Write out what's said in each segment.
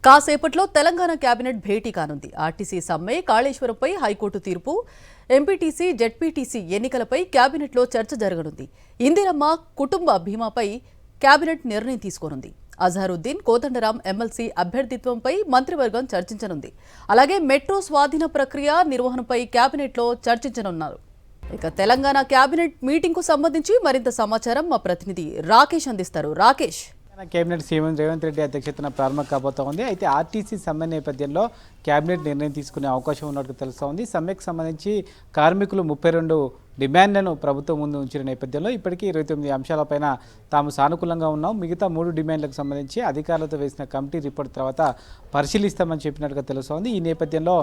కాసేపట్లో తెలంగాణ కేబినెట్ భేటీ కానుంది. ఆర్టీసీ సమ్మె, కాళేశ్వరంపై హైకోర్టు తీర్పు, ఎంపీటీసీ, జెడ్పీటీసీ ఎన్నికలపై కేబినెట్లో చర్చ జరగనుంది. ఇందిరమ్మ కుటుంబ బీమాపై కేబినెట్ నిర్ణయం తీసుకోనుంది. అజహరుద్దీన్, కోదండరాం ఎమ్మెల్సీ అభ్యర్థిత్వంపై మంత్రివర్గం చర్చించనుంది. అలాగే మెట్రో స్వాధీన ప్రక్రియ నిర్వహణపై కేబినెట్లో చర్చించనున్నారు. ఇక తెలంగాణ కేబినెట్ మీటింగ్కు సంబంధించి మరింత సమాచారం మా ప్రతినిధి రాకేష్ అందిస్తారు. రాకేష్, కేబినెట్ సీఎం రేవంత్ రెడ్డి అధ్యక్షతన ప్రారంభం కాబోతోంది. అయితే ఆర్టీసీ సమ్మె నేపథ్యంలో కేబినెట్ నిర్ణయం తీసుకునే అవకాశం ఉన్నట్టు తెలుస్తోంది. సమ్మెకు సంబంధించి కార్మికులు 32 డిమాండ్లను ప్రభుత్వం ముందు ఉంచిన నేపథ్యంలో ఇప్పటికీ 29 అంశాలపైన తాము సానుకూలంగా ఉన్నాం. మిగతా 3 డిమాండ్లకు సంబంధించి అధికారులతో వేసిన కమిటీ రిపోర్ట్ తర్వాత పరిశీలిస్తామని చెప్పినట్టుగా తెలుస్తోంది. ఈ నేపథ్యంలో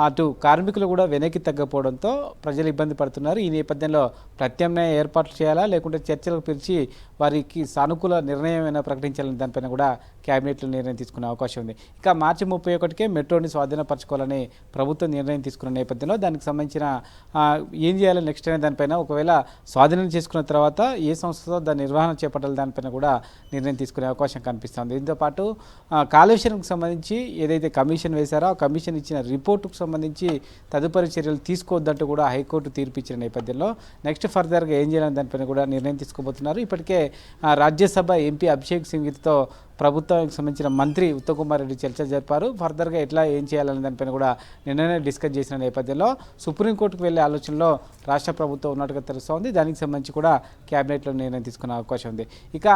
అటు కార్మికులు కూడా వెనక్కి తగ్గపోవడంతో ప్రజలు ఇబ్బంది పడుతున్నారు. ఈ నేపథ్యంలో ప్రత్యామ్నాయ ఏర్పాట్లు చేయాలా, లేకుంటే చర్చలకు పిలిచి వారికి సానుకూల నిర్ణయం ప్రకటించాలని దానిపైన కూడా కేబినెట్లో నిర్ణయం తీసుకునే అవకాశం ఉంది. ఇక మార్చి 31కే మెట్రోని స్వాధీనపరచుకోవాలని ప్రభుత్వం నిర్ణయం తీసుకున్న నేపథ్యంలో దానికి సంబంధించిన ఏం చేయాలి నెక్స్ట్ అనే దానిపైన, ఒకవేళ స్వాధీనం చేసుకున్న తర్వాత ఏ సంస్థతో దాని నిర్వహణ చేపట్టాలి దానిపైన కూడా నిర్ణయం తీసుకునే అవకాశం కనిపిస్తుంది. దీంతోపాటు కాళేశ్వరంకి సంబంధించి ఏదైతే కమిషన్ వేశారో ఆ కమిషన్ ఇచ్చిన రిపోర్టుకు సంబంధించి తదుపరి చర్యలు తీసుకోవద్దంటూ కూడా హైకోర్టు తీర్పు ఇచ్చిన నేపథ్యంలో నెక్స్ట్ ఫర్దర్గా ఏం చేయాలని దానిపైన కూడా నిర్ణయం తీసుకోబోతున్నారు. ఇప్పటికే రాజ్యసభ ఎంపీ అభిషేక్ సింగ్తో ప్రభుత్వానికి సంబంధించిన మంత్రి ఉత్తమ్ కుమార్ రెడ్డి చర్చ జరిపారు. ఫర్దర్గా ఎట్లా ఏం చేయాలనే దానిపైన కూడా నిన్ననే డిస్కస్ చేసిన నేపథ్యంలో సుప్రీంకోర్టుకు వెళ్లే ఆలోచనలో రాష్ట్ర ప్రభుత్వం ఉన్నట్టుగా తెలుస్తోంది. దానికి సంబంధించి కూడా కేబినెట్లో నిర్ణయం తీసుకునే అవకాశం ఉంది. ఇక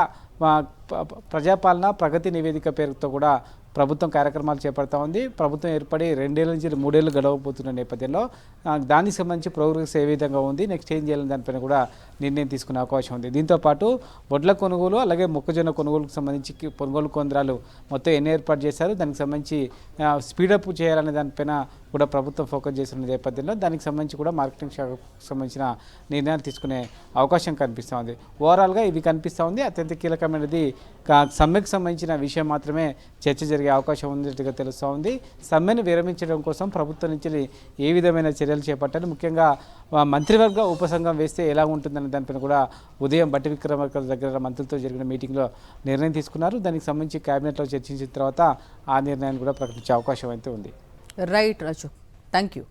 ప్రజాపాలన ప్రగతి నివేదిక పేరుతో కూడా ప్రభుత్వం కార్యక్రమాలు చేపడతా ఉంది. ప్రభుత్వం ఏర్పడి 2 ఏళ్ల నుంచి 3 ఏళ్ళు గడవబోతున్న నేపథ్యంలో దానికి సంబంధించి ప్రోగ్రెస్ ఏ విధంగా ఉంది, నెక్స్ట్ ఏం చేయాలని దానిపైన కూడా నిర్ణయం తీసుకునే అవకాశం ఉంది. దీంతోపాటు వడ్ల కొనుగోలు అలాగే మొక్కజొన్న కొనుగోలుకు సంబంధించి కొనుగోలు కేంద్రాలు మొత్తం ఎన్ని ఏర్పాటు చేశారు, దానికి సంబంధించి స్పీడప్ చేయాలనే దానిపైన కూడా ప్రభుత్వం ఫోకస్ చేస్తున్న నేపథ్యంలో దానికి సంబంధించి కూడా మార్కెటింగ్ శాఖకు సంబంధించిన నిర్ణయాలు తీసుకునే అవకాశం కనిపిస్తూ ఉంది. ఓవరాల్గా ఇది కనిపిస్తూ ఉంది. అత్యంత కీలకమైనది సమ్మెకు సంబంధించిన విషయం మాత్రమే చర్చ జరిగే అవకాశం ఉన్నట్టుగా తెలుస్తూ ఉంది. సమ్మెను విరమించడం కోసం ప్రభుత్వం నుంచి ఏ విధమైన చర్యలు చేపట్టాలి, ముఖ్యంగా మంత్రివర్గ ఉపసంఘం వేస్తే ఎలా ఉంటుందనే దానిపైన కూడా ఉదయం బట్టి విక్రమార్క దగ్గర మంత్రులతో జరిగిన మీటింగ్లో నిర్ణయం తీసుకున్నారు. దానికి సంబంధించి కేబినెట్లో చర్చించిన తర్వాత ఆ నిర్ణయాన్ని కూడా ప్రకటించే అవకాశం అయితే ఉంది. Right Raju, thank you.